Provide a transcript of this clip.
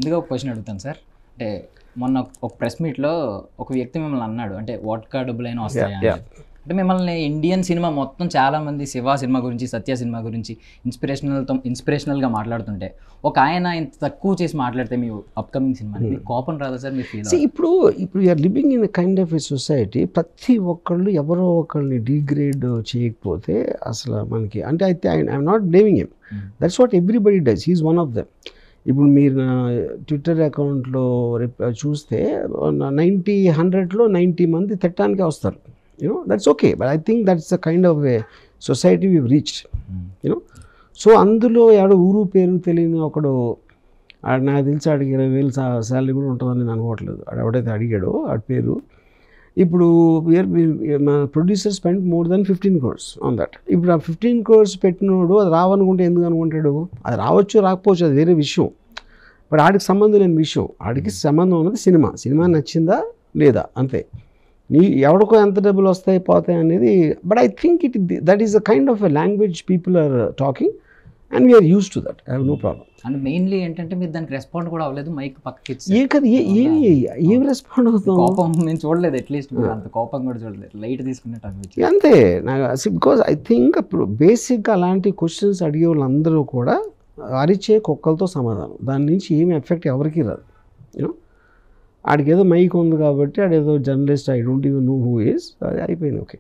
ముందుగా ఒక క్వశ్చన్ అడుగుతాను సార్. అంటే మొన్న ఒక ప్రెస్ మీట్లో ఒక వ్యక్తి మిమ్మల్ని అన్నాడు, అంటే వోడ్కా డబ్బులైనా వస్తాయా అని. అంటే మిమ్మల్ని ఇండియన్ సినిమా మొత్తం చాలామంది శివ సినిమా గురించి, సత్య సినిమా గురించి ఇన్స్పిరేషనల్గా మాట్లాడుతుంటే ఒక ఆయన ఇంత తక్కువ చేసి మాట్లాడితే మీ అప్కమింగ్ సినిమా మీకు కోపం రాదా సార్? మీరు ఫీల్ ఇప్పుడు you're living in kind of a society. ప్రతి ఒక్కళ్ళు ఎవరో ఒకళ్ళని డిగ్రేడ్ చేయకపోతే అసలు మనకి అంటే అయితే I'm not blaming him, that's what everybody does, he's one of them. ఇప్పుడు మీరు నా ట్విట్టర్ అకౌంట్లో చూస్తే 100లో 90 మంది తిట్టడానికే వస్తారు. That's okay, but I think that's the kind of a society we've reached. So అందులో ఎవడో ఊరు పేరు తెలియని ఒకడు నాకు తెలిసి ఆడికి 20,000 శాలరీ కూడా ఉంటుందని నేను అనుకోవట్లేదు. ఎవడైతే అడిగాడో ఆడి పేరు. ఇప్పుడు మా producer spend more than 15 crores on that. ఇప్పుడు ఆ 15 crores పెట్టినోడు అది రావనుకుంటే ఎందుకు అనుకుంటాడు? అది రావచ్చు రాకపోవచ్చు, అది వేరే విషయం. బట్ ఆడికి సంబంధం లేని విషయం. ఆడికి సంబంధం ఉన్నది సినిమా నచ్చిందా లేదా అంతే. ఎవడికో ఎంత డబ్బులు వస్తాయి పోతాయి అనేది. But I think that is a kind of a language people are talking and we're use to that. I have no problem. And mainly ఏంటంటే మీరు దానికి రెస్పాండ్ కూడా అవ్వలేదు, మైక్ పక్కకి ఏం రెస్పాండ్ అవుతాం? కోపం నేను చూడలేదు, అట్లీస్ట్ అంత కోపం కూడా చూడలేదు, లైట్ తీసుకున్నట్టు అనిపించింది అంతే నాకు. బికాజ్ ఐ థింక్ అప్పుడు బేసిక్గా అలాంటి క్వశ్చన్స్ అడిగే వాళ్ళందరూ కూడా అరిచే కుక్కలతో సమాధానం. దాని నుంచి ఏమి ఎఫెక్ట్ ఎవరికి రాదు. ఆడికి ఏదో మైక్ ఉంది కాబట్టి ఆడేదో journalist, I don't even know who is, అది అయిపోయింది. ఓకే.